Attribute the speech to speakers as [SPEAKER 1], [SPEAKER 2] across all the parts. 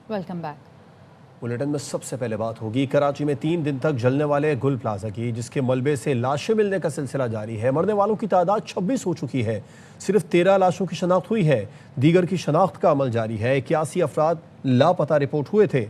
[SPEAKER 1] Welcome back.
[SPEAKER 2] Bulletin में सबसे पहले बात होगी कराची में 3 दिन तक जलने वाले गुल प्लाजा की, जिसके मलबे से लाशें मिलने का सिलसिला जारी है। मरने वालों की तादाद 26 हो चुकी है। सिर्फ 13 लाशों की शनाख्त हुई है। दीगर की शनाख्त का अमल जारी है। 81 अफराद लापता रिपोर्ट हुए थे।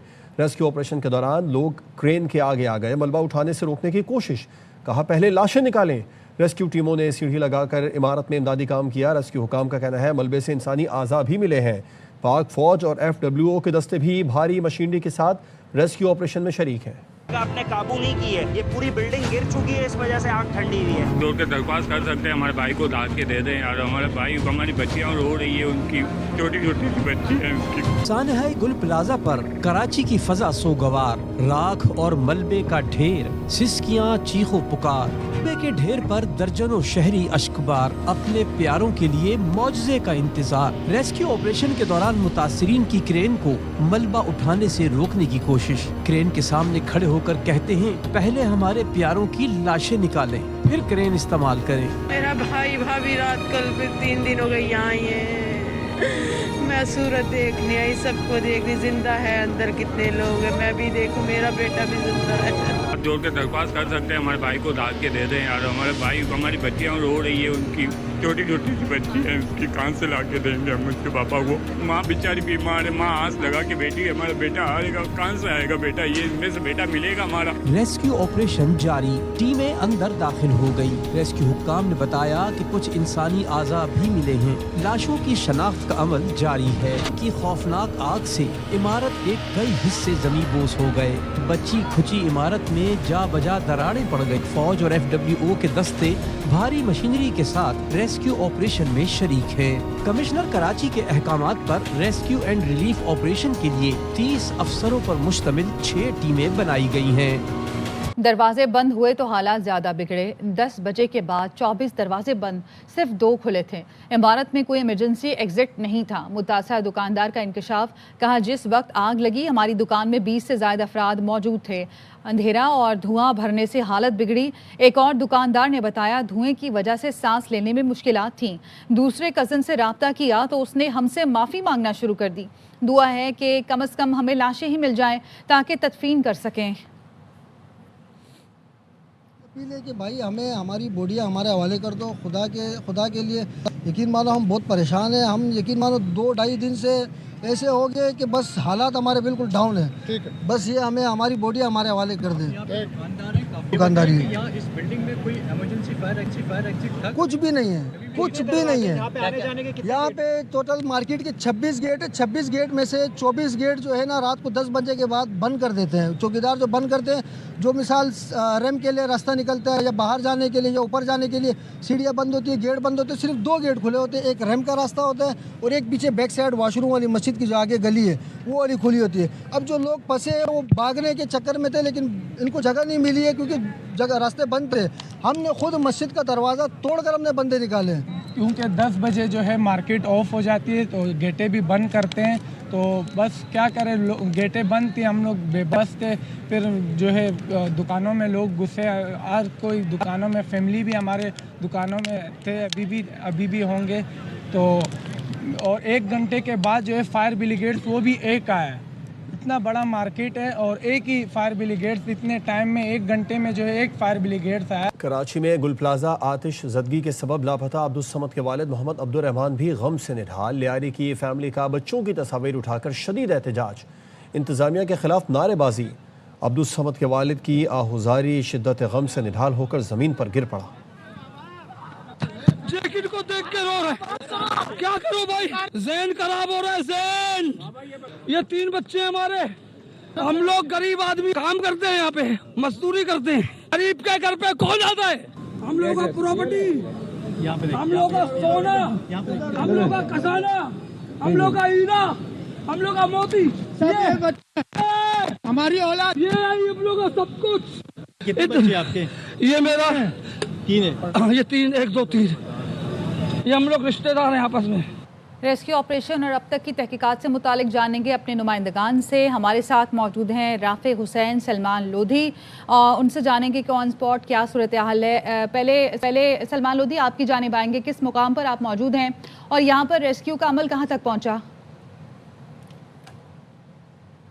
[SPEAKER 2] रेस्क्यू ऑपरेशन के दौरान लोग क्रेन के आगे आ गए। मलबा उठाने से रोकने की कोशिश, कहा पहले लाशें निकालें। रेस्क्यू टीमों ने सीढ़ी लगाकर इमारत में इमदादी काम किया। रेस्क्यू हुकाम का कहना है मलबे से इंसानी आज़ा भी मिले हैं। पाक फौज और FWO के दस्ते भी भारी मशीनरी के साथ रेस्क्यू ऑपरेशन में शरीक हैं।
[SPEAKER 3] आपने काबू नहीं की है, ये पूरी बिल्डिंग गिर चुकी है, इस वजह से आग ठंडी हुई है।
[SPEAKER 4] दौड़ के दरख्वास्त कर सकते हैं हमारे भाई को दाद के दे दें यार। हमारे भाई को, हमारी बच्चियाँ रो रही है, उनकी छोटी छोटी सी बच्ची है उनकी।
[SPEAKER 5] सानहाई गुल प्लाजा पर कराची की फजा सोगवार, राख और मलबे का ढेर, सिसकियाँ चीखो पुकार। मलबे के ढेर पर दर्जनों शहरी अश्कबार, अपने प्यारों के लिए मौजज़े का इंतजार। रेस्क्यू ऑपरेशन के दौरान मुतासिरीन की क्रेन को मलबा उठाने से रोकने की कोशिश। क्रेन के सामने खड़े होकर कहते हैं पहले हमारे प्यारों की लाशें निकालें, फिर क्रेन इस्तेमाल करें।
[SPEAKER 6] मेरा भाई भाभी रात कल फिर 3 दिन हो गए यहाँ ही है। मैं सूरत देखने आई, सबको देखने, जिंदा है अंदर कितने लोग हैं, मैं भी देखूं, मेरा बेटा भी जिंदा है।
[SPEAKER 4] जोड़ के दरख्वास्त कर सकते हैं हमारे भाई को दाद के दे दें यार। हमारे भाई को, हमारी बच्चियाँ रो रही है, उनकी छोटी छोटी सी बच्ची है, उसकी कहाँ से ला के देंगे हम उसके पापा को। माँ बेचारी बीमार है, माँ आस लगा के बैठी है, हमारा बेटा आएगा, कहाँ से आएगा बेटा, ये इनमें से बेटा मिलेगा हमारा।
[SPEAKER 5] रेस्क्यू ऑपरेशन जारी, टीमें अंदर दाखिल हो गई। रेस्क्यू हुक्काम ने बताया कि कुछ इंसानी आज़ा भी मिले हैं। लाशों की शनाख्त का अमल जारी है कि खौफनाक आग से इमारत के कई हिस्से जमींदोज हो गए। बच्ची खुची इमारत में जा बजा दरारें पड़ गई। फौज और FWO के दस्ते भारी मशीनरी के साथ रेस्क्यू ऑपरेशन में शरीक हैं। कमिश्नर कराची के अहकामात पर रेस्क्यू एंड रिलीफ ऑपरेशन के लिए 30 अफसरों पर मुश्तमिल 6 टीमें बनाई गई हैं।
[SPEAKER 1] दरवाजे बंद हुए तो हालात ज़्यादा बिगड़े। 10 बजे के बाद 24 दरवाजे बंद, सिर्फ 2 खुले थे। इमारत में कोई इमरजेंसी एग्जिट नहीं था। मुतासरा दुकानदार का इंकशाफ, कहा जिस वक्त आग लगी हमारी दुकान में 20 से ज़्यादा अफराद मौजूद थे। अंधेरा और धुआं भरने से हालत बिगड़ी। एक और दुकानदार ने बताया धुएं की वजह से सांस लेने में मुश्किलात थीं। दूसरे कज़न से रब्ता किया तो उसने हमसे माफ़ी मांगना शुरू कर दी। दुआ है कि कम से कम हमें लाशें ही मिल जाएं ताकि तदफीन कर सकें।
[SPEAKER 7] अपील है कि भाई हमें हमारी बॉडियाँ हमारे हवाले कर दो, खुदा के लिए। यकीन मानो हम बहुत परेशान हैं। हम यकीन मानो 2-2.5 दिन से ऐसे हो गए कि बस हालात हमारे बिल्कुल डाउन है। ठीक है, बस ये हमें हमारी बॉडियाँ हमारे हवाले कर दें। दुकानदारी
[SPEAKER 8] इस बिल्डिंग में कोई इमरजेंसी फायर एग्जिट था?
[SPEAKER 7] कुछ भी नहीं है, कुछ भी नहीं है। यहाँ पे टोटल मार्केट के 26 गेट है। 26 गेट में से 24 गेट जो है ना रात को 10 बजे के बाद बंद कर देते हैं। चौकीदार जो बंद करते हैं, जो मिसाल रेम के लिए रास्ता निकलता है या बाहर जाने के लिए या ऊपर जाने के लिए सीढ़ियाँ बंद होती है, गेट बंद होते हैं। सिर्फ 2 गेट खुले होते हैं। एक रेम का रास्ता होता है और एक पीछे बैक साइड वॉशरूम वाली मस्जिद की जो आगे गली है वो वाली खुली होती है। अब जो लोग फंसे हैं वो भागने के चक्कर में थे, लेकिन इनको जगह नहीं मिली है क्योंकि जगह रास्ते बंद थे। हमने खुद मस्जिद का दरवाज़ा तोड़कर हमने बंदे निकाले,
[SPEAKER 8] क्योंकि 10 बजे जो है मार्केट ऑफ हो जाती है तो गेटें भी बंद करते हैं। तो बस क्या करें, गेटें बंद थी, हम लोग बेबस थे। फिर जो है दुकानों में लोग घुसे। आज कोई दुकानों में फैमिली भी हमारे दुकानों में थे, अभी भी होंगे। तो और 1 घंटे के बाद जो है फायर ब्रिगेड्स वो भी एक आया। इतना बड़ा मार्केट है और एक ही फायर ब्रिगेड्स, इतने टाइम में 1 घंटे में जो है एक फायर ब्रिगेड्स आया।
[SPEAKER 2] कराची में गुल प्लाजा आतिश जदगी के सबब लापता अब्दुल समद के वालिद मोहम्मद अब्दुल रहमान भी गम से निढाल। लियारी की फैमिली का बच्चों की तस्वीर उठाकर शदीद एहतजाज, इंतजामिया के खिलाफ नारेबाजी। अब्दुल समद के वालिद की आहुजारी शिद्दत गम से निढाल होकर जमीन पर गिर पड़ा।
[SPEAKER 9] जैकेट को देख के रो रहा है, क्या करो भाई, ज़हन खराब हो रहा है ज़हन। ये 3 बच्चे हमारे, हम लोग गरीब आदमी काम करते हैं, यहाँ पे मजदूरी करते हैं। गरीब के घर पे कौन आता है? हम लोग का प्रॉपर्टी, हम लोग का सोना, हम लोग का खजाना, हम लोग का हीरा, हम लोग का मोती, हमारी औलाद, ये आई हम लोग का सब कुछ।
[SPEAKER 8] कितने बच्चे आपके?
[SPEAKER 9] ये मेरा
[SPEAKER 8] 3 है।
[SPEAKER 9] ये 3, 1, 2, 3, ये हम लोग रिश्तेदार हैं आपस में।
[SPEAKER 1] रेस्क्यू ऑपरेशन और अब तक की तहकीकात से मुतालिक जानेंगे अपने नुमाइंदगान से। हमारे साथ मौजूद हैं राफे हुसैन, सलमान लोधी, और उनसे जानेंगे कि ऑन स्पॉट क्या सूरत हाल है। पहले सलमान लोधी, आपकी जानिब आएंगे, किस मुकाम पर आप मौजूद हैं और यहाँ पर रेस्क्यू का अमल कहाँ तक पहुँचा?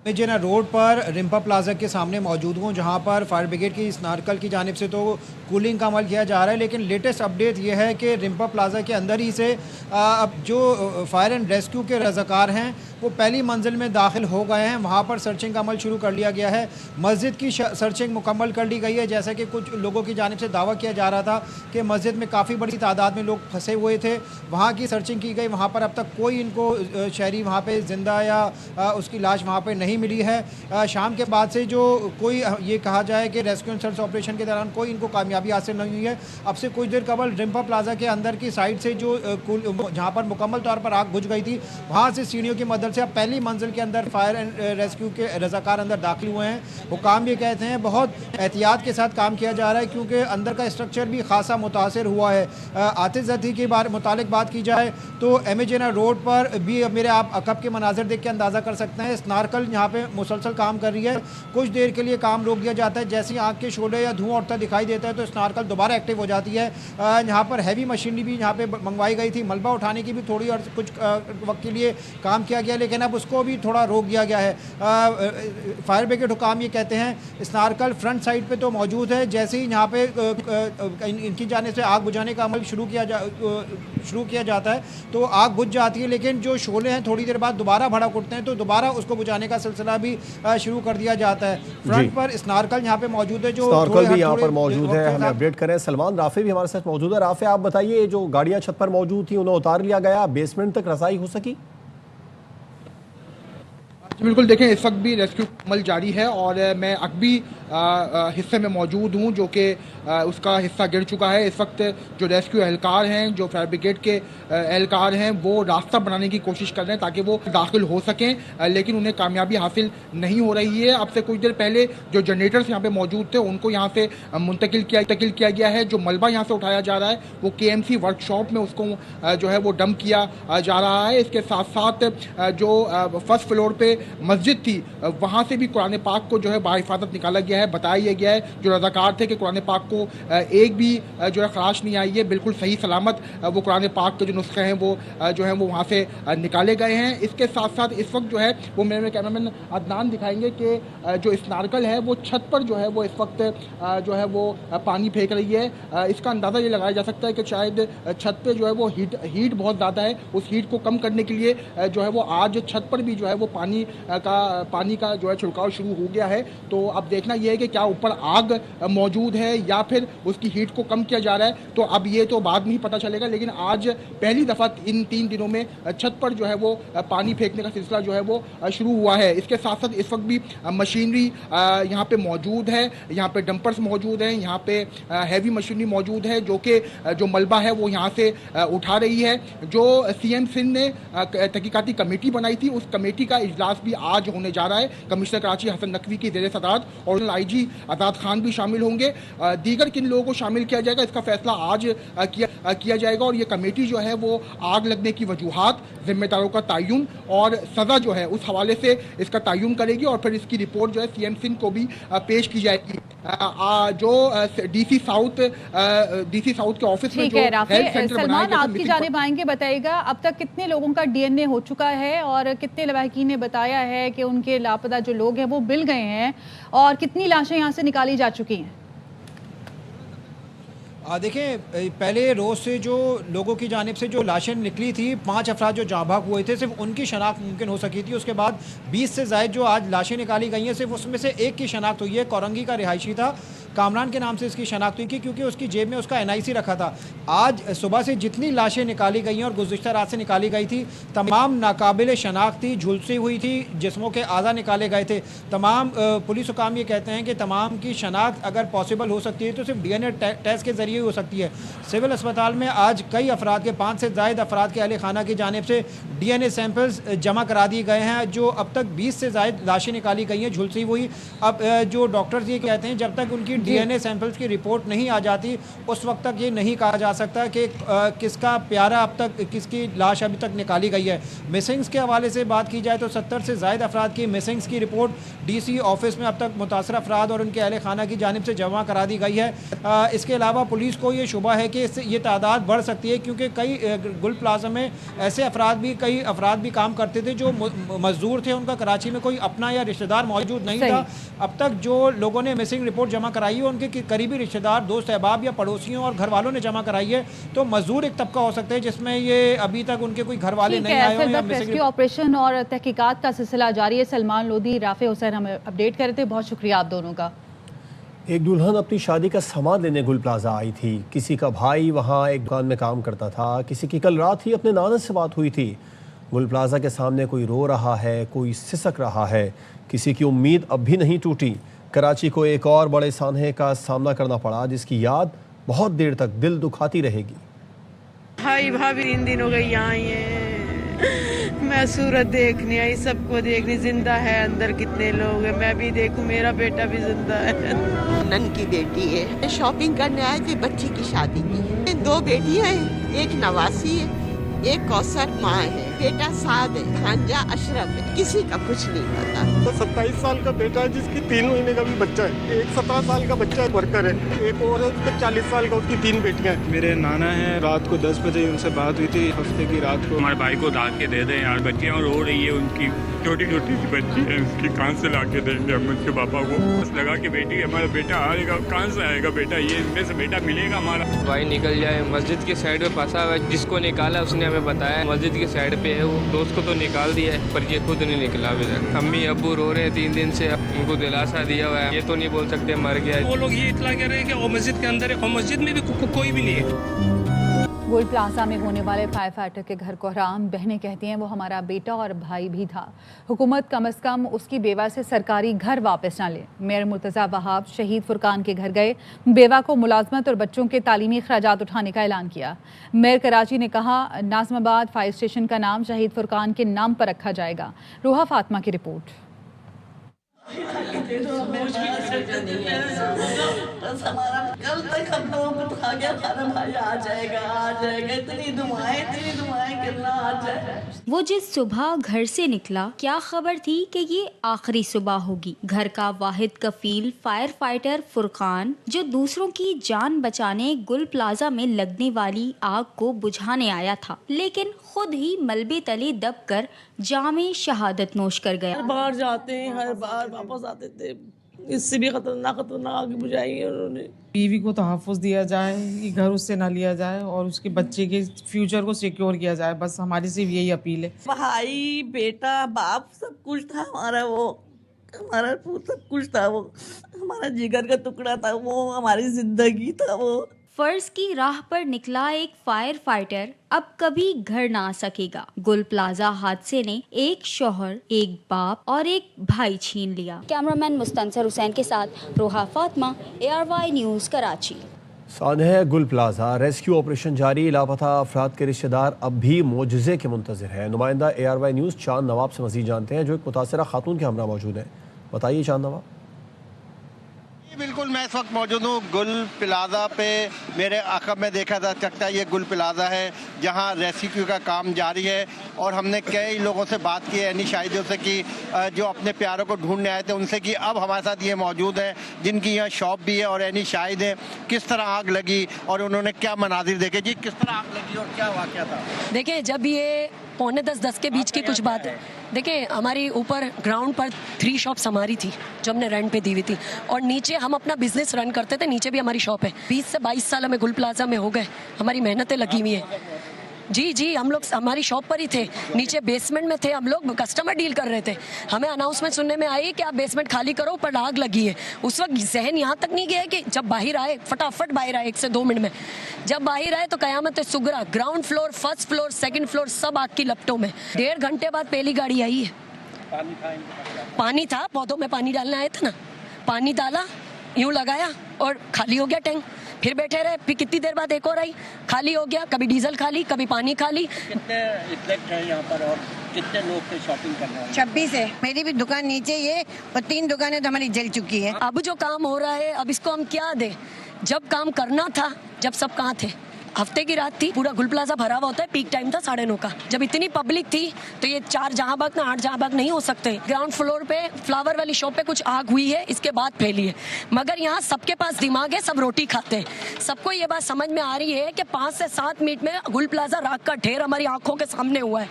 [SPEAKER 10] मैं जेना रोड पर रिम्पा प्लाजा के सामने मौजूद हूँ, जहाँ पर फायर ब्रिगेड की स्नारकल की जानिब से तो कूलिंग का अमल किया जा रहा है, लेकिन लेटेस्ट अपडेट ये है कि रिम्पा प्लाजा के अंदर ही से अब जो फायर एंड रेस्क्यू के रज़ाकार हैं वो पहली मंजिल में दाखिल हो गए हैं। वहाँ पर सर्चिंग का अमल शुरू कर लिया गया है। मस्जिद की सर्चिंग मुकम्मल कर ली गई है। जैसा कि कुछ लोगों की जानिब से दावा किया जा रहा था कि मस्जिद में काफ़ी बड़ी तादाद में लोग फंसे हुए थे, वहाँ की सर्चिंग की गई। वहाँ पर अब तक कोई इनको शहरी वहाँ पे ज़िंदा या उसकी लाश वहाँ पे नहीं मिली है। शाम के बाद से जो कोई ये कहा जाए कि रेस्क्यू एंड सर्च ऑपरेशन के दौरान कोई इनको कामयाबी हासिल नहीं हुई है। अब से कुछ देर कबल रिम्पा प्लाजा के अंदर की साइड से जो जहाँ पर मुकम्मल तौर पर आग बुझ गई थी, वहाँ से सीढ़ियों की मदद से अब पहली मंजिल के अंदर फायर एंड रेस्क्यू के रज़ाकार अंदर दाखिल हुए हैं। हुकाम ये कहते हैं बहुत एहतियात के साथ काम किया जा रहा है, क्योंकि अंदर का स्ट्रक्चर भी खासा मुतासर हुआ है। आतिशज़दी के मुतालिक बात की जाए तो एमेजेना रोड पर भी मेरे आप अकब के मनाजिर देख के अंदाज़ा कर सकते हैं। स्नारकल यहाँ पे मुसलसल काम कर रही है। कुछ देर के लिए काम रोक दिया जाता है, जैसे ही आग के शोले या धुआं उठता दिखाई देता है तो स्नारकल दोबारा एक्टिव हो जाती है। यहाँ पर हैवी मशीनरी भी यहाँ पे मंगवाई गई थी। मलबा उठाने की भी थोड़ी और कुछ वक्त के लिए काम किया गया, लेकिन अब उसको भी थोड़ा रोक दिया गया है। फायर ब्रिगेड हुकाम ये कहते हैं स्नारकल फ्रंट साइड पे तो मौजूद है। जैसे ही यहाँ पे इनकी जाने से आग बुझाने का अमल शुरू किया जाता है तो आग बुझ जाती है, लेकिन जो शोले हैं थोड़ी देर बाद दोबारा भड़क उठते हैं तो दोबारा उसको बुझाने का सिलसिला भी शुरू कर दिया जाता है। फ्रंट पर स्नारकल यहाँ पे मौजूद है, जो
[SPEAKER 2] स्नारकल भी यहाँ पर मौजूद है। हमें अपडेट करें। सलमान राफे भी हमारे साथ मौजूद है। राफे, आप बताइए, जो गाड़ियां छत पर मौजूद थी उन्हें उतार लिया गया, बेसमेंट तक रसाई हो सकी?
[SPEAKER 11] बिल्कुल, देखें इस वक्त भी रेस्क्यू अमल जारी है और मैं अकबी हिस्से में मौजूद हूँ जो कि उसका हिस्सा गिर चुका है। इस वक्त जो रेस्क्यू एहलकार हैं, जो फायर ब्रिगेड के एहलकार हैं, वो रास्ता बनाने की कोशिश कर रहे हैं ताकि वो दाखिल हो सकें, लेकिन उन्हें कामयाबी हासिल नहीं हो रही है। अब से कुछ देर पहले जो जनरेटर्स यहाँ पे मौजूद थे उनको यहाँ से मुंतकिल किया गया है। जो मलबा यहाँ से उठाया जा रहा है वो KMC वर्कशॉप में उसको जो है वो डंप किया जा रहा है। इसके साथ साथ जो फर्स्ट फ्लोर पे मस्जिद थी वहाँ से भी कुरान पाक को जो है बाहिफाजत निकाला गया है। बताया गया है जो रज़ाकार थे कि कुरान पाक को एक भी जो है खराश नहीं आई है, बिल्कुल सही सलामत वो कुरान पाक के जो नुस्खे हैं वो जो है वो वहाँ से निकाले गए हैं। इसके साथ साथ इस वक्त जो है वो मेरे कैमरामैन अदनान दिखाएंगे कि जो स्नारकल है वो छत पर जो है वो इस वक्त जो है वो पानी फेंक रही है। इसका अंदाज़ा ये लगाया जा सकता है कि शायद छत पे जो है वो हीट बहुत ज़्यादा है। उस हीट को कम करने के लिए जो है वो आज छत पर भी जो है वो पानी का जो है छिड़काव शुरू हो गया है। तो अब देखना यह है कि क्या ऊपर आग मौजूद है या फिर उसकी हीट को कम किया जा रहा है, तो अब ये तो बाद में ही पता चलेगा। लेकिन आज पहली दफ़ा इन 3 दिनों में छत पर जो है वो पानी फेंकने का सिलसिला जो है वो शुरू हुआ है। इसके साथ साथ इस वक्त भी मशीनरी यहाँ पे मौजूद है, यहाँ पे डंपर्स मौजूद हैं, यहाँ पे हैवी मशीनरी मौजूद है जो कि जो मलबा है वो यहाँ से उठा रही है। जो CM सिंध ने तहकीकाती कमेटी बनाई थी उस कमेटी का इजलास भी आज होने जा रहा है। कमिश्नर कराची हसन नकवी की ज़ेर सदारत और IG आज़ाद खान भी शामिल होंगे। दीगर किन लोगों को शामिल किया जाएगा इसका फैसला आज किया जाएगा और ये कमेटी जो है वो आग लगने की वजूहात, जिम्मेदारों का तयन और सज़ा जो है उस हवाले से इसका तयन करेगी और फिर इसकी रिपोर्ट जो है CM सिंध को भी पेश की जाएगी। जो DC साउथ के ऑफिस में जो हेल्थ सेंटर बनाया गया,
[SPEAKER 1] आपकी जानिब आएंगे, बताइएगा अब तक कितने लोगों का DNA हो चुका है और कितने लवाहिकीन ने बताया है कि उनके लापता जो लोग हैं वो मिल गए हैं और कितनी लाशें यहाँ से निकाली जा चुकी हैं?
[SPEAKER 10] देखें, पहले रोज़ से जो लोगों की जानिब से जो लाशें निकली थी, 5 अफराद जो जाँ भाग हुए थे, सिर्फ उनकी शनाख्त मुमकिन हो सकी थी। उसके बाद 20 से ज़ायद जो आज लाशें निकाली गई हैं, सिर्फ उसमें से एक की शनाख्त हुई है। कोरंगी का रिहायशी था, कामरान के नाम से इसकी शनाख्त हुई थी क्योंकि उसकी जेब में उसका NIC रखा था। आज सुबह से जितनी लाशें निकाली गई हैं और गुज़िश्ता रात से निकाली गई थी, तमाम नाकाबिल शनाख्त थी, झुलसी हुई थी, जिस्मों के आज़ा निकाले गए थे। तमाम पुलिस हुकाम ये कहते हैं कि तमाम की शनाख्त अगर पॉसिबल हो सकती है तो सिर्फ DNA टेस्ट के ज़रिए हो सकती है। सिविल अस्पताल में आज कई अफराद के 5 से ज़ायद अफराद के अहले खाना की जानिब से DNA सैंपल्स जमा करा दिए गए हैं। जो अब तक 20 से ज़ायद लाशें निकाली गई हैं झुलसी हुई। अब जो डॉक्टर्स ये कहते हैं जब तक उनकी DNA सैंपल्स की रिपोर्ट नहीं आ जाती उस वक्त तक ये नहीं कहा जा सकता कि किसका प्यारा अब तक, किसकी लाश अभी तक निकाली गई है। मिसिंग्स के हवाले से बात की जाए तो 70 से ज़ायद अफराद की मिसिंग्स की रिपोर्ट DC ऑफिस में अब तक मुतासर अफराद और उनके अहले खाना की जानिब से जमा करा दी गई है। इसके अलावा पुलिस को ये शुबा है कि इससे ये तादाद बढ़ सकती है, क्योंकि कई गुल प्लाजा में ऐसे कई अफराद भी काम करते थे जो मजदूर थे, उनका कराची में कोई अपना या रिश्तेदार मौजूद नहीं था। अब तक जो लोगों ने मिसिंग रिपोर्ट जमा कराई है उनके करीबी रिश्तेदार, दोस्त अहबाब या पड़ोसियों और घर वालों ने जमा कराई है। तो मजदूर एक तबका हो सकता है जिसमें ये अभी तक उनके कोई घर वाले नहीं आए हो।
[SPEAKER 1] रेस्क्यू ऑपरेशन और तहकीकात का सिलसिला जारी है। सलमान लोधी, राफे हुसैन हमें अपडेट कर रहे थे। बहुत शुक्रिया आप दोनों का।
[SPEAKER 2] एक दुल्हन अपनी शादी का सामान लेने गुल प्लाजा आई थी। किसी का भाई वहाँ एक दुकान में काम करता था। किसी की कल रात ही अपने नाना से बात हुई थी। गुल प्लाजा के सामने कोई रो रहा है, कोई सिसक रहा है। किसी की उम्मीद अब भी नहीं टूटी। कराची को एक और बड़े सान्हे का सामना करना पड़ा जिसकी याद बहुत देर तक दिल दुखाती रहेगी।
[SPEAKER 6] भाई भाभी 3 दिन हो गए यहाँ ही है। मैं सूरत देखने आई, सबको देखने। जिंदा है अंदर कितने लोग हैं, मैं भी देखूं, मेरा बेटा भी जिंदा है।
[SPEAKER 12] नन की बेटी है, शॉपिंग करने आए थे, बच्ची की शादी की। 2 बेटियां हैं, एक नवासी है, एक कौसर माँ है, बेटा साद है, भांजा अशरफ है। किसी का कुछ नहीं पता।
[SPEAKER 13] तो 27 साल का बेटा है जिसकी 3 महीने का भी बच्चा है। एक 17 साल का बच्चा है, वर्कर है। एक और है उसका 40 साल का, उसकी 3 बेटियां हैं।
[SPEAKER 14] मेरे नाना हैं, रात को 10 बजे उनसे बात हुई थी, हफ्ते की रात को।
[SPEAKER 4] हमारे भाई को दाग के दे दें यार, बच्चियाँ रो रही है, उनकी छोटी छोटी सी बच्ची है, उसकी कहाँ से ला के देंगे हम उसके पापा को। बस लगा के बेटी हमारा बेटा आएगा, कहाँ से आएगा बेटा, ये इनमें से बेटा मिलेगा हमारा।
[SPEAKER 15] भाई निकल जाए, मस्जिद के साइड पे फंसा हुआ है। जिसको निकाला उसने हमें बताया मस्जिद के साइड पे है वो। दोस्त को तो निकाल दिया है पर ये खुद नहीं निकला अभी तक। अम्मी अब्बू रो रहे हैं 3 दिन से, उनको दिलासा दिया हुआ है। ये तो नहीं बोल सकते मर गया।
[SPEAKER 9] वो लोग ये इतला कह रहे हैं कि वो मस्जिद के अंदर है और मस्जिद में भी कोई भी नहीं है।
[SPEAKER 1] गुल प्लाजा में होने वाले फायर फाइटर के घर को हराम। बहनें कहती हैं वो हमारा बेटा और भाई भी था। हुकूमत कम अज़ कम उसकी बेवा से सरकारी घर वापस ना ले। मेयर मुर्तज़ा वहाब शहीद फुरकान के घर गए, बेवा को मुलाजमत और बच्चों के तालीमी खर्चात उठाने का ऐलान किया। मेयर कराची ने कहा नाज़माबाद फायर स्टेशन का नाम शहीद फुरकान के नाम पर रखा जाएगा। रूहा फातिमा की रिपोर्ट।
[SPEAKER 12] कल तक हम लोगों को उठा गया, हमारा भाई आ जाएगा, इतनी दुआएं करना आ जाए।
[SPEAKER 16] वो जिस सुबह घर से निकला, क्या खबर थी कि ये आखिरी सुबह होगी। घर का वाहिद कफील फायर फाइटर फुरकान, जो दूसरों की जान बचाने गुल प्लाजा में लगने वाली आग को बुझाने आया था, लेकिन खुद ही मलबे तले दबकर जामे शहादत नोश कर गया।
[SPEAKER 6] हर बार जाते हैं, हर बार वापस आते थे। इससे भी खतरनाक आग बुझाई है उन्होंने।
[SPEAKER 17] बीवी को तहफ़्फ़ुज़ दिया जाए, ये घर उससे ना लिया जाए और उसके बच्चे के फ्यूचर को सिक्योर किया जाए। बस हमारी सिर्फ यही अपील है।
[SPEAKER 12] भाई बेटा बाप सब कुछ था हमारा, वो हमारा सब कुछ था, वो हमारा जिगर का टुकड़ा था, वो हमारी जिंदगी था। वो
[SPEAKER 16] फर्ज की राह पर निकला एक फायर फाइटर अब कभी घर ना आ सकेगा। गुल प्लाजा हादसे ने एक शौहर, एक बाप और एक भाई छीन लिया। कैमरामैन मुस्तनसर हुसैन के साथ रोहा फातिमा, ARY न्यूज़ कराची।
[SPEAKER 2] सान्हे गुल प्लाजा रेस्क्यू ऑपरेशन जारी। लापता अफराद के रिश्तेदार अब भी मोजज़े के मुंतज़िर हैं। नुमाइंदा ARY न्यूज़ चांद नवाब से मज़ीद जानते हैं, जो एक मुतासरा खातून के हमरा मौजूद है। बताइए चांद नवाब।
[SPEAKER 18] बिल्कुल, मैं इस वक्त मौजूद हूँ गुल प्लाजा पे। मेरे अक़ब में देखा जा सकता है ये गुल प्लाजा है जहाँ रेस्क्यू का काम जारी है और हमने कई लोगों से बात की है, यानी शाहिदों से कि जो अपने प्यारों को ढूंढने आए थे उनसे कि अब हमारे साथ ये मौजूद है जिनकी यहाँ शॉप भी है और यानी शाहिद है किस तरह आग लगी और उन्होंने क्या मनाजिर देखे। जी, किस तरह आग लगी और क्या वाक़या था?
[SPEAKER 19] देखिए, जब ये 9:45-10 के बीच की कुछ बात है। देखिए, हमारी ऊपर ग्राउंड पर 3 शॉप्स हमारी थी जो हमने रेंट पे दी हुई थी और नीचे हम अपना बिजनेस रन करते थे, नीचे भी हमारी शॉप है। 20 से 22 साल हमें गुल प्लाजा में हो गए, हमारी मेहनतें लगी हुई हैं। जी, हम लोग हमारी शॉप पर ही थे, नीचे बेसमेंट में थे, हम लोग कस्टमर डील कर रहे थे। हमें अनाउंसमेंट सुनने में आई कि आप बेसमेंट खाली करो, पर आग लगी है। उस वक्त जहन यहाँ तक नहीं गया कि जब बाहर आए, फटाफट बाहर आए 1 से 2 मिनट में। जब बाहर आए तो कयामत सुगरा, ground floor, first floor, second floor सब आग की लपटों में। 1.5 घंटे बाद पहली गाड़ी आई है। पानी था, पौधों में पानी डालने आए थे ना, पानी डाला, यूं लगाया और खाली हो गया टैंक। फिर बैठे रहे, फिर कितनी देर बाद एक और आई, खाली हो गया। कभी डीजल खाली, कभी पानी खाली।
[SPEAKER 18] कितने इफेक्ट है यहाँ पर और
[SPEAKER 20] कितने लोग थे शॉपिंग करने वाले?
[SPEAKER 21] 26 है। मेरी भी दुकान नीचे ही है और 3 दुकानें तो हमारी जल चुकी है।
[SPEAKER 19] अब जो काम हो रहा है अब इसको हम क्या दें? जब काम करना था, जब सब कहाँ थे? हफ्ते की रात थी, पूरा गुल प्लाजा भरा हुआ होता है, पीक टाइम था 9:30 का। जब इतनी पब्लिक थी तो ये 4 जहां बाग ना 8 जहां बाग नहीं हो सकते। ग्राउंड फ्लोर पे फ्लावर वाली शॉप पे कुछ आग हुई है, इसके बाद फैली है, मगर यहाँ सबके पास दिमाग है, सब रोटी खाते हैं। सबको ये बात समझ में आ रही है कि 5 से 7 मिनट में गुल प्लाजा राख का ढेर हमारी आंखों के सामने हुआ है।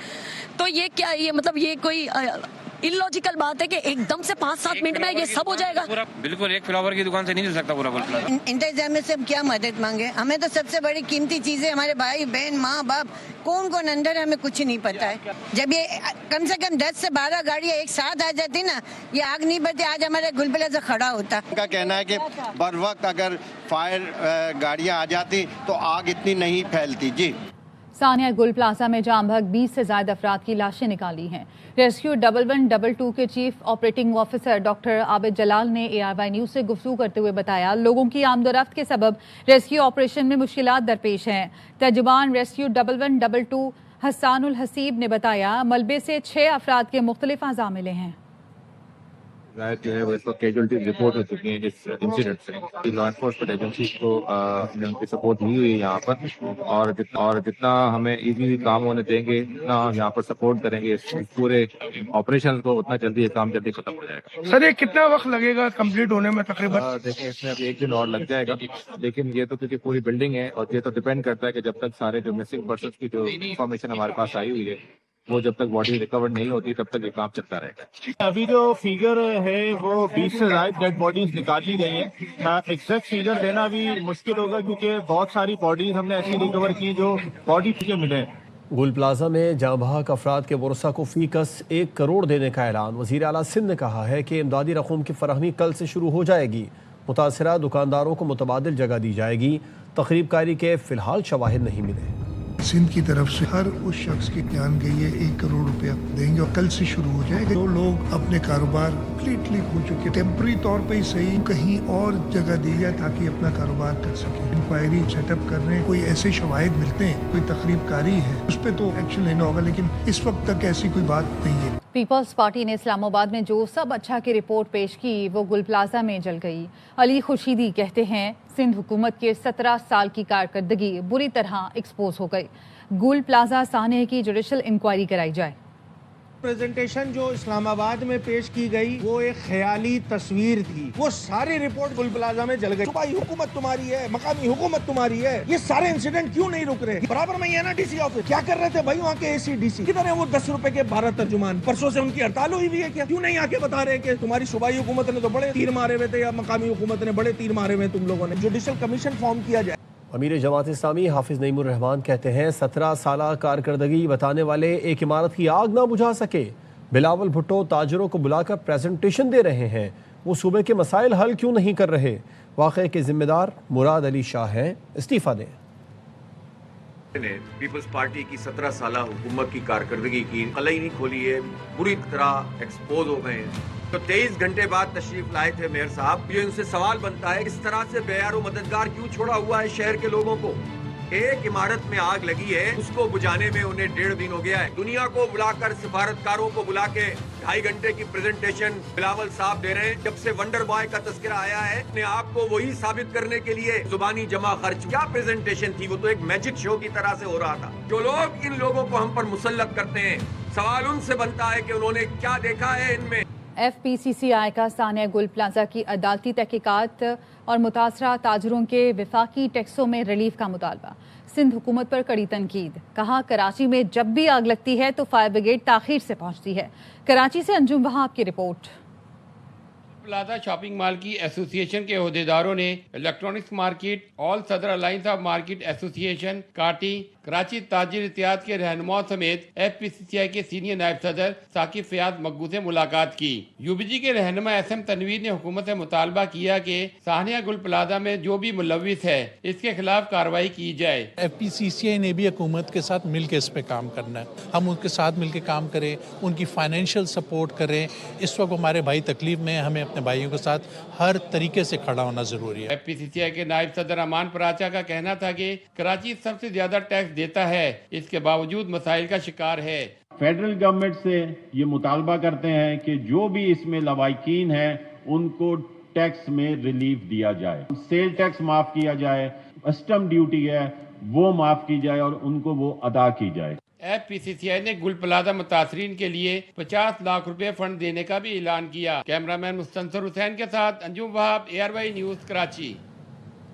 [SPEAKER 19] तो ये क्या है? ये मतलब ये कोई इलॉजिकल बात है कि एकदम से 5-7 मिनट में ये सब हो जाएगा?
[SPEAKER 22] बिल्कुल, एक फ्लावर की दुकान से नहीं चल सकता पूरा गुल प्लाजा।
[SPEAKER 21] इंतजाम से हम क्या मदद मांगे? हमें तो सबसे बड़ी कीमती चीजें हमारे भाई बहन माँ बाप कौन कौन अंदर है, हमें कुछ नहीं पता है। जब ये कम से कम 10 से 12 गाड़ियाँ एक साथ आ जाती ना, ये आग नहीं बढ़ती, आज हमारे गुल प्लाजा खड़ा होता।
[SPEAKER 18] उनका कहना है कि बर वक्त अगर फायर गाड़ियाँ आ जाती तो आग इतनी नहीं फैलती। जी,
[SPEAKER 1] सानिया गुल प्लाजा में जाम भग 20 से ज्यादा अफराद की लाशें निकाली हैं। रेस्क्यू 1122 के chief operating officer doctor Abid Jalal ने ARY न्यूज से गुफ्तगू करते हुए बताया, लोगों की आमदोरफ्त के सबब रेस्क्यू ऑपरेशन में मुश्किलात दरपेश हैं। तर्जुमान रेस्क्यू 1122 हसानुल हसीब ने बताया, मलबे से 6 अफराद के मुख्तलिफ अज़ा मिले हैं।
[SPEAKER 23] जो है वो इस वक्त कैजुअलिटीज रिपोर्ट हो चुकी हैं इस इंसिडेंट से। लॉ एनफोर्समेंट एजेंसीज को उनकी सपोर्ट नहीं हुई है यहाँ पर, और जितना हमें इजीली काम होने देंगे, उतना हम यहाँ पर सपोर्ट करेंगे इस पूरे ऑपरेशन को, उतना जल्दी ये काम जल्दी खत्म हो जाएगा।
[SPEAKER 9] सर, ये कितना वक्त लगेगा कंप्लीट होने में तकरीबन?
[SPEAKER 23] देखिए, इसमें अभी 1 दिन और लग जाएगा, लेकिन ये तो क्योंकि पूरी बिल्डिंग है और ये तो डिपेंड करता है कि जब तक सारे जो मिसिंग पर्सन की जो इन्फॉर्मेशन हमारे पास आई हुई है वो जब तक बॉडी रिकवर नहीं होती तब तक ये काम चलता रहेगा।
[SPEAKER 24] अभी जो फिगर है वो 20 से ज्यादा डेड बॉडीज निकाली गई हैं। एग्जैक्ट फिगर देना भी मुश्किल होगा क्योंकि बहुत सारी बॉडीज हमने ऐसी रिकवर की जो बॉडी के मिले।
[SPEAKER 2] गुल प्लाजा में जाँ बहक अफराद के वरसा को फीकस 1 करोड़ देने का ऐलान। वज़ीर आला सिंध ने कहा है कि इमदादी रकूम की फराहमी कल से शुरू हो जाएगी। मुतासरा दुकानदारों को मुतबादिल जगह दी जाएगी। तकरीबकारी के फिलहाल शवाहिद नहीं मिले।
[SPEAKER 25] सिंध की तरफ से हर उस शख्स की जान गई है 1 करोड़ रुपया देंगे और कल से शुरू हो जाएगा। जो लोग अपने कारोबार कम्प्लीटली खो चुके, टेम्पररी तौर पे ही सही, कहीं और जगह दी जाए ताकि अपना कारोबार कर सके। इंक्वायरी सेटअप कर रहे हैं, कोई ऐसे शवाहिद मिलते हैं, कोई तकरीबकारी है, उस पर तो एक्शन लेना होगा, लेकिन इस वक्त तक ऐसी कोई बात नहीं है।
[SPEAKER 1] पीपल्स पार्टी ने इस्लामाबाद में जो सब अच्छा की रिपोर्ट पेश की वो गुल प्लाजा में जल गई। अली खुर्शीदी कहते हैं, सिंध हुकूमत के 17 साल की कारकर्दगी बुरी तरह एक्सपोज हो गई। गुल प्लाजा सानिया की जुडिशल इंक्वायरी कराई जाए।
[SPEAKER 26] प्रेजेंटेशन जो इस्लामाबाद में पेश की गई वो एक ख्याली तस्वीर थी। वो सारी रिपोर्ट गुल प्लाजा में जल गई। सूबाई हुकूमत तुम्हारी है, मकामी हुकूमत तुम्हारी है, ये सारे इंसिडेंट क्यों नहीं रुक रहे? बराबर में ही है ना DC ऑफिस, क्या कर रहे थे भाई वहाँ के AC/DC? किधर है वो 10 रुपए के 12 तर्जुमान? परसों से उनकी हड़ताल हुई हुई है क्या? क्यों नहीं आके बता रहे कि तुम्हारी सूबाई हुकूमत ने तो बड़े तीर मारे हुए थे या मकामी हुकूमत ने बड़े तीर मारे हुए तुम लोगों ने? जुडिशल कमीशन फॉर्म किया जाए।
[SPEAKER 2] अमीर जमात इस्लामी हाफिज नईमुर रहमान कहते हैं, 17 साल कारकर्दगी बताने वाले एक इमारत की आग ना बुझा सके। बिलावल भुट्टो ताजरों को बुलाकर प्रेजेंटेशन दे रहे हैं, वो सूबे के मसाइल हल क्यों नहीं कर रहे? वाक़े के जिम्मेदार मुराद अली शाह हैं, इस्तीफा दें।
[SPEAKER 27] पीपल्स पार्टी की 17 साल हुकूमत की कारकर्दगी की कलई नहीं खोली है, बुरी तरह एक्सपोज हो गए हैं। तो 23 घंटे बाद तशरीफ लाए थे मेयर साहब। ये उनसे सवाल बनता है, इस तरह से बेयारो मददगार क्यों छोड़ा हुआ है शहर के लोगों को? एक इमारत में आग लगी है, उसको बुझाने में उन्हें 1.5 दिन हो गया है। दुनिया को बुलाकर, सिफारतकारों को बुला के 2.5 घंटे की प्रेजेंटेशन बिलावल साहब दे रहे हैं। जब से वंडर बॉय का तस्करा आया है, अपने आप को वही साबित करने के लिए जुबानी जमा खर्च। क्या प्रेजेंटेशन थी? वो तो एक मैजिक शो की तरह से हो रहा था। जो लोग इन लोगों को हम पर मुसल्लत करते हैं, सवाल उनसे बनता है कि उन्होंने क्या देखा है इनमें।
[SPEAKER 1] FPCCI का सानिया गुल प्लाजा की अदालती तहकीकात और मुतासरा ताजरों के विफाकी टैक्सों में रिलीफ का मुतालबा। सिंध हुकूमत पर कड़ी तनकीद। कहा, कराची में जब भी आग लगती है तो फायर ब्रिगेड ताखीर से पहुंचती है। कराची से अंजुम वहाब की रिपोर्ट।
[SPEAKER 28] प्लाजा शॉपिंग माल की एसोसिएशन के अहदेदारों ने इलेक्ट्रॉनिक्स मार्केट, ऑल सदर अलायंस ऑफ मार्केट एसोसिएशन, काटी, कराची ताजिर इत्तेहाद के रहनुमाओं समेत FPCCI के सीनियर नायब सदर साकिब फयाज मकबू से मुलाकात की। UBG के रहनुमा SM तनवीर ने हुकूमत से मुतालबा किया कि सानिया गुल प्लाजा में जो भी मुलविस है इसके खिलाफ कार्रवाई की जाए।
[SPEAKER 29] FPCCI ने भी हुकूमत के साथ मिल के इस पे काम करना है। हम उनके साथ मिल के काम करें, उनकी फाइनेंशियल सपोर्ट करें। इस वक्त हमारे भाई तकलीफ में, हमें अपने भाइयों के साथ हर तरीके से खड़ा होना जरूरी है।
[SPEAKER 28] FPCCI के नायब सदर अमान पराचा का कहना था कि कराची सबसे ज्यादा टैक्स देता है, इसके बावजूद मसाइल का शिकार है।
[SPEAKER 24] फेडरल गवर्नमेंट से ये मुतालबा करते हैं कि जो भी इसमें लवाकिन है उनको टैक्स में रिलीफ दिया जाए, सेल टैक्स माफ किया जाए, कस्टम ड्यूटी है वो माफ की जाए और उनको वो अदा की जाए।
[SPEAKER 28] FPCCI ने गुल प्लाजा मुतासरीन के लिए 50 लाख रुपए फंड देने का भी ऐलान किया। कैमरामैन मुस्तंसर हुसैन के साथ अंजुम वहाब, ARY न्यूज कराची।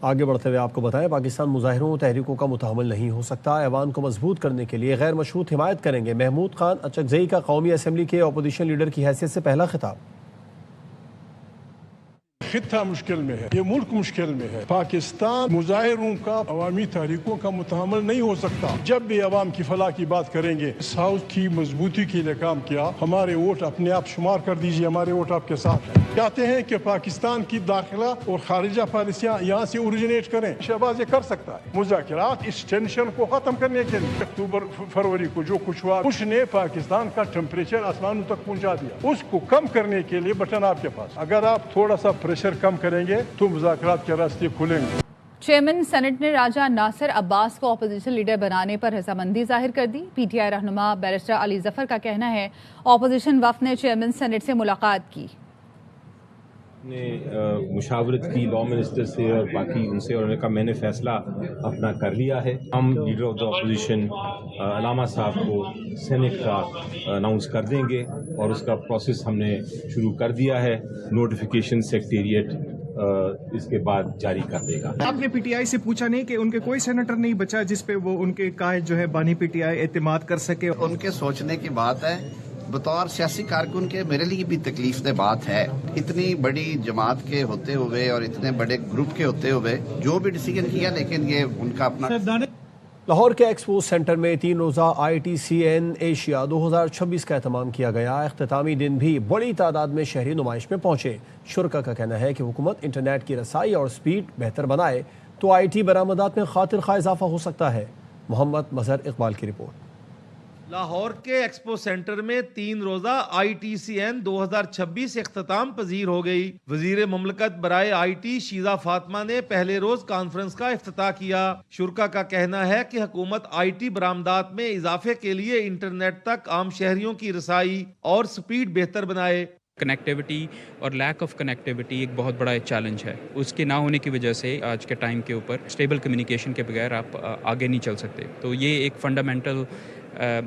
[SPEAKER 2] आगे बढ़ते हुए आपको बताएं, पाकिस्तान मुजाहिरों तहरीकों का मुतहम्मिल नहीं हो सकता। ऐवान को मजबूत करने के लिए गैर मशरूत हिमायत करेंगे। महमूद खान अचकजई का कौमी असम्बली के अपोजिशन लीडर की हैसियत से पहला खिताब।
[SPEAKER 25] खित्ता मुश्किल में है, ये मुल्क मुश्किल में है। पाकिस्तान मुजाहिरों का अवामी तहरीकों का मुतहम्मिल नहीं हो सकता। जब भी अवाम की फलाह की बात करेंगे, इस हाउस की मजबूती के लिए काम किया। हमारे वोट अपने आप शुमार कर दीजिए, हमारे वोट आपके साथ है। चाहते हैं कि पाकिस्तान की दाखिला और खारिजा पॉलिसियाँ यहाँ से ओरिजिनेट करें। शहबाज ये कर सकता है मुज़ाकरात इस टेंशन को खत्म करने के लिए। अक्टूबर फरवरी को जो कुछ हुआ उसने पाकिस्तान का टेम्परेचर आसमानों तक पहुँचा दिया। उसको कम करने के लिए बटन आपके पास। अगर आप थोड़ा सा प्रेशर कम करेंगे तो मुज़ाकरात के रास्ते खुलेंगे।
[SPEAKER 1] चेयरमैन सेनेट ने राजा नासिर अब्बास को अपोजिशन लीडर बनाने पर रजामंदी जाहिर कर दी। PTI रहनुमा बैरिस्टर अली जफर का कहना है अपोजिशन वफ़द ने चेयरमैन सेनेट से मुलाकात की,
[SPEAKER 23] ने मुशावरत की लॉ मिनिस्टर से और बाकी उनसे, और उन्होंने कहा मैंने फैसला अपना कर लिया है। हम लीडर ऑफ द अपोजिशन अलामा साहब को सेनेट का अनाउंस कर देंगे और उसका प्रोसेस हमने शुरू कर दिया है। नोटिफिकेशन सेक्रेटेरिएट इसके बाद जारी कर देगा।
[SPEAKER 3] आपने PTI से पूछा नहीं कि उनके कोई सेनेटर नहीं बचा जिस पे वो उनके कायद जो है बानी PTI एतमाद कर सके?
[SPEAKER 4] उनके सोचने की बात है। बतौर सियासी कारकुन के मेरे लिए भी तकलीफ दे बात है। इतनी बड़ी जमात के होते हुए और इतने बड़े ग्रुप के होते हुए जो भी डिसीजन किया, लेकिन ये उनका अपना।
[SPEAKER 2] लाहौर के एक्सपो सेंटर में 3 रोज़ा ITCN एशिया 2026 का एहतमाम किया गया। इख्तितामी दिन भी बड़ी तादाद में शहरी नुमाइश में पहुंचे। शुरका का कहना है कि हुकूमत इंटरनेट की रसाई और स्पीड बेहतर बनाए तो IT बरामदात में खातिर खा इजाफा हो सकता है। मोहम्मद मजहर इकबाल की रिपोर्ट।
[SPEAKER 26] लाहौर के एक्सपो सेंटर में 3 रोजा ITCN 2026 इख्तिताम पजीर हो गई। वजीर मुमलकत बराए IT शीजा फातिमा ने पहले रोज कॉन्फ्रेंस का इफ्तिताह किया। शुरका का कहना है कि हुकूमत IT बरामदात में इजाफे के लिए इंटरनेट तक आम शहरियों की रसाई और स्पीड बेहतर बनाए।
[SPEAKER 5] कनेक्टिविटी और लैक ऑफ कनेक्टिविटी एक बहुत बड़ा चैलेंज है। उसके ना होने की वजह से आज के टाइम के ऊपर स्टेबल कम्युनिकेशन के बगैर आप आगे नहीं चल सकते। तो ये एक फंडामेंटल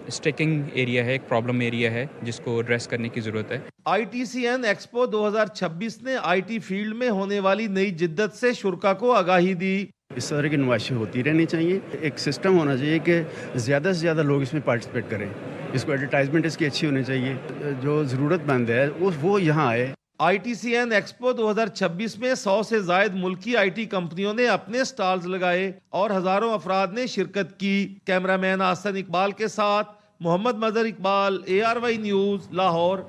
[SPEAKER 5] स्टिकिंग एरिया है, एक प्रॉब्लम एरिया है जिसको एड्रेस करने की ज़रूरत है।
[SPEAKER 26] ITCN एक्सपो 2026 ने IT फील्ड में होने वाली नई जिद्दत से शुरका को आगाही दी।
[SPEAKER 7] इस तरह की नुमाइशें होती रहनी चाहिए। एक सिस्टम होना चाहिए कि ज़्यादा से ज़्यादा लोग इसमें पार्टिसिपेट करें। इसको एडवर्टाइजमेंट इसकी अच्छी होनी चाहिए। जो ज़रूरतमंद है वो यहाँ आए।
[SPEAKER 26] ITCN एक्सपो 2026 में 100 से जायद मुल्की IT कंपनियों ने अपने स्टॉल्स लगाए और हजारों अफराद ने शिरकत की। कैमरामैन आसन इकबाल के साथ मोहम्मद मजहर इकबाल, ARY न्यूज, लाहौर।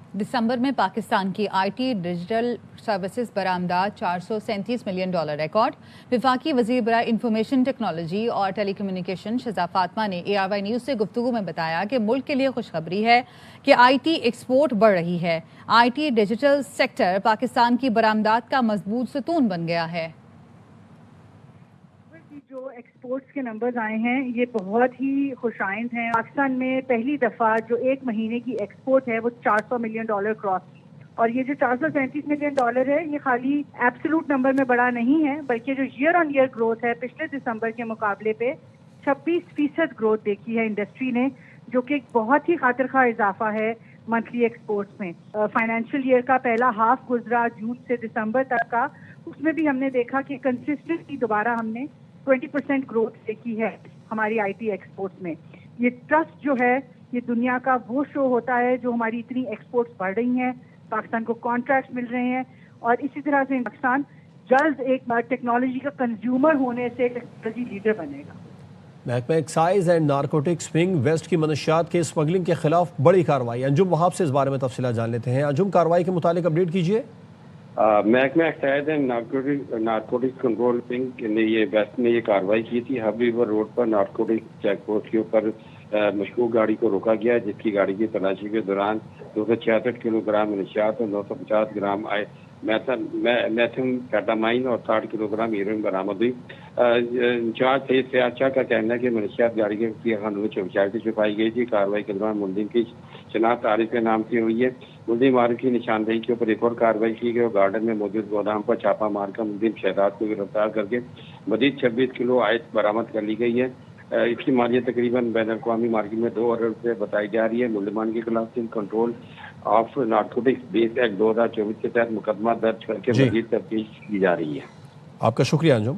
[SPEAKER 1] दिसंबर में पाकिस्तान की IT डिजिटल सर्विसेज बरामदात $437 मिलियन रिकॉर्ड। विफाकी वजीर बराए इंफॉर्मेशन टेक्नोलॉजी और टेलीकम्युनिकेशन शजा फातिमा ने ARY न्यूज़ से गुफ्तगू में बताया कि मुल्क के लिए खुशखबरी है कि IT एक्सपोर्ट बढ़ रही है। IT डिजिटल सेक्टर पाकिस्तान की बरामदात का मजबूत सतून बन गया है।
[SPEAKER 8] जो एक्सपोर्ट्स के नंबर्स आए हैं ये बहुत ही खुशाइंद हैं। पाकिस्तान में पहली दफ़ा जो एक महीने की एक्सपोर्ट है वो $400 मिलियन क्रॉस की, और ये जो $437 मिलियन है ये खाली एब्सोलूट नंबर में बड़ा नहीं है, बल्कि जो ईयर ऑन ईयर ग्रोथ है पिछले दिसंबर के मुकाबले पे 26% ग्रोथ देखी है इंडस्ट्री ने, जो कि एक बहुत ही खातिर खा इजाफा है मंथली एक्सपोर्ट्स में। फाइनेंशियल ईयर का पहला हाफ गुजरा जून से दिसंबर तक का, उसमें भी हमने देखा कि कंसिस्टेंटली दोबारा हमने 20% ग्रोथ देखी है हमारी IT एक्सपोर्ट्स में। ये ट्रस्ट जो है ये दुनिया का वो शो होता है जो हमारी इतनी एक्सपोर्ट्स बढ़ रही हैं, पाकिस्तान को कॉन्ट्रैक्ट मिल रहे हैं, और इसी तरह से पाकिस्तान जल्द एक टेक्नोलॉजी का कंज्यूमर होने से टेक्नोलॉजी लीडर बनेगा।
[SPEAKER 2] महकमा excise and narcotics wing west की मनशियात के स्मगलिंग के खिलाफ बड़ी कार्रवाई। अंजुम वहाब से इस बारे में तफसीलात जान लेते हैं। अंजुम, कार्रवाई के मुतालिक अपडेट कीजिए।
[SPEAKER 10] महकमा excise and narcotics control wing ने ये वेस्ट में ये कार्रवाई की थी। हब रिवर रोड पर नारकोटिक्स चेक पोस्ट के ऊपर मशकूक गाड़ी को रोका गया, जिसकी गाड़ी की तलाशी के दौरान 266 किलोग्राम मनशियात और 950 ग्राम मेथाम्फेटामाइन और 60 किलोग्राम हीरोइन बरामद हुई। इंचार्ज सईद फयाज शाह का कहना है कि मनशियात गाड़ी के खानों से छुपाई गई थी। कार्रवाई के दौरान मुलजिम की शनाख्त आरिफ के नाम से हुई है। मुलजिम आरिफ की निशानदेही के ऊपर एक और कार्रवाई की गई और गार्डन में मौजूद गोदाम पर छापा मारकर मुलजिम शहजाद को गिरफ्तार करके मजीद 26 किलो आयत बरामद कर ली गई है। इसकी मालियत तकरीबन बैन अवी मार्केट में 2 अरब रुपये बताई जा रही है। मुलजमान के खिलाफ control of narcotics base act 2024 के तहत मुकदमा दर्ज करके मजीद तफ्तीश की जा रही है।
[SPEAKER 2] आपका शुक्रिया अंजुम।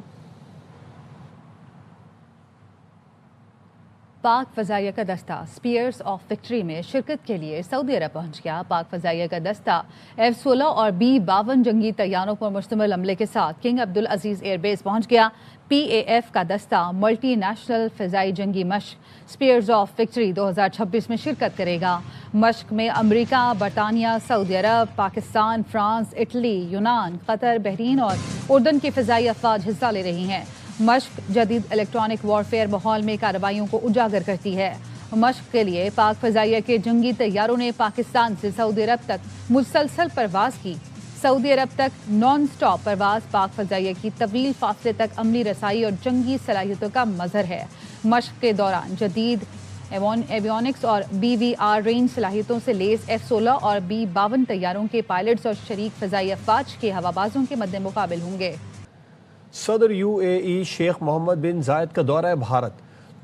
[SPEAKER 1] पाक फजाइया का दस्ता स्पीयर्स ऑफ विक्ट्री में शिरकत के लिए सऊदी अरब पहुंच गया। पाक फजाइया का दस्ता F-16 और B-52 जंगी तैयारों पर मुश्तमिल अमले के साथ किंग अब्दुल अजीज एयरबेस पहुंच गया। PAF का दस्ता मल्टी नेशनल फजाई जंगी मश्क स्पीयर्स ऑफ विक्ट्री 2026 में शिरकत करेगा। मश्क में अमरीका, बरतानिया, सऊदी अरब, पाकिस्तान, फ्रांस, इटली, यूनान, कतर, बहरीन और उर्दन की फजाई अफवाज हिस्सा ले रही हैं। मश्क जदीद इलेक्ट्रॉनिक वॉरफेयर माहौल में कार्रवाइयों को उजागर करती है। मश्क के लिए पाक फजाइया के जंगी तैयारों ने पाकिस्तान से सऊदी अरब तक मुसलसल परवाज की। सऊदी अरब तक नॉन स्टॉप परवाज पाक फजाइया की तवील फासले तक अमली रसाई और जंगी सलाहियतों का मजहर है। मश्क के दौरान जदीद एवियोनिक्स और BVR रेंज सलाहियतों से लेस F-16 और B-52 तैयारों के पायलट्स और शरीक फजाई अफवाज के हवाबाजों के मद्दे मुकाबिल होंगे।
[SPEAKER 2] सदर UAE शेख मोहम्मद बिन जायद का दौरा भारत।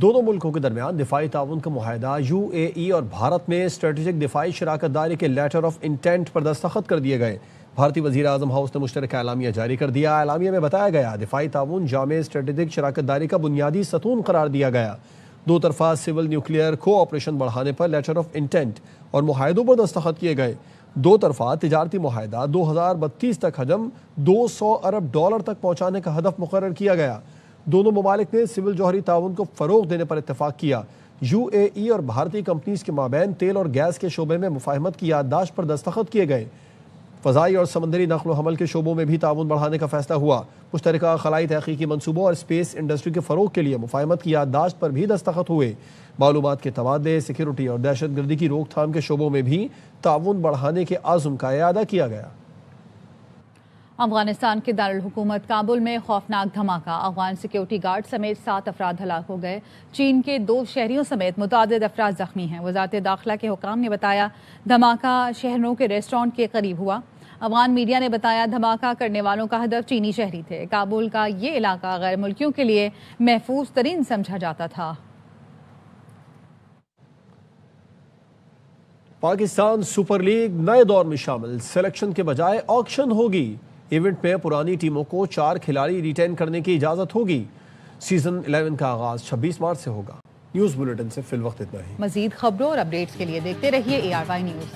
[SPEAKER 2] दोनों मुल्कों के दरमियान दिफाई ताउन का मुआहदा UAE और भारत में स्ट्रेटेजिक दिफाई शराकत दारी के लेटर ऑफ इंटेंट पर दस्तखत कर दिए गए। भारतीय वज़ीर आज़म हाउस ने मुश्तरका एलामिया जारी कर दिया। एलामिया में बताया गया दिफाई ताउन जामे स्ट्रेटेजिक शराकत दारी का बुनियादी सतून करार दिया गया। दो तरफा सिविल न्यूक्लियर कोऑपरेशन बढ़ाने पर लेटर ऑफ इंटेंट और मुआहदों पर दस्तखत किए गए। दो तरफा तिजारती मुआहदा 2032 तक हजम $200 अरब तक पहुँचाने का हदफ मुकर्रर किया गया। दोनों ममालिक ने सिविल जौहरी ताउन को फ़रोग देने पर इत्तफाक किया। UAE और भारतीय कंपनीज के माबैन तेल और गैस के शोबे में मुफाहमत की याददाश्त पर दस्तखत किए गए। फ़ज़ाई और समंदरी नक़्ल व हमल के शोबों में भी ताउन बढ़ाने का फैसला हुआ। मुश्तरका खलाई तहक़ीक़ी मनसूबों और स्पेस इंडस्ट्री के फ़रोग के लिए मुफाहमत की याददाश्त पर भी दस्तखत हुए। मालूमात के तबादले, सिक्योरिटी और दहशत गर्दी की रोकथाम के शोबों में भी ताउन बढ़ाने के आज़म का इआदा किया गया।
[SPEAKER 1] अफगानिस्तान के दारुल हुकूमत काबुल में खौफनाक धमाका, अफगान सिक्योरिटी गार्ड समेत 7 अफराद हलाक हो गए। चीन के 2 शहरियों समेत मुतादिद अफराद जख्मी हैं। वज़ारत दाखिला के हुकाम ने बताया धमाका शहरों के रेस्टोरेंट के करीब हुआ। अफगान मीडिया ने बताया धमाका करने वालों का हदफ चीनी शहरी थे। काबुल का ये इलाका गैर मुल्कियों के लिए महफूज तरीन समझा जाता था।
[SPEAKER 2] पाकिस्तान सुपर लीग नए दौर में शामिल, सिलेक्शन के बजाय ऑक्शन होगी। इवेंट में पुरानी टीमों को 4 खिलाड़ी रिटेन करने की इजाजत होगी। सीजन 11 का आगाज 26 मार्च से होगा। न्यूज़ बुलेटिन से फिल वक्त इतना ही।
[SPEAKER 1] मजीद खबरों और अपडेट्स के लिए देखते रहिए ARY न्यूज़।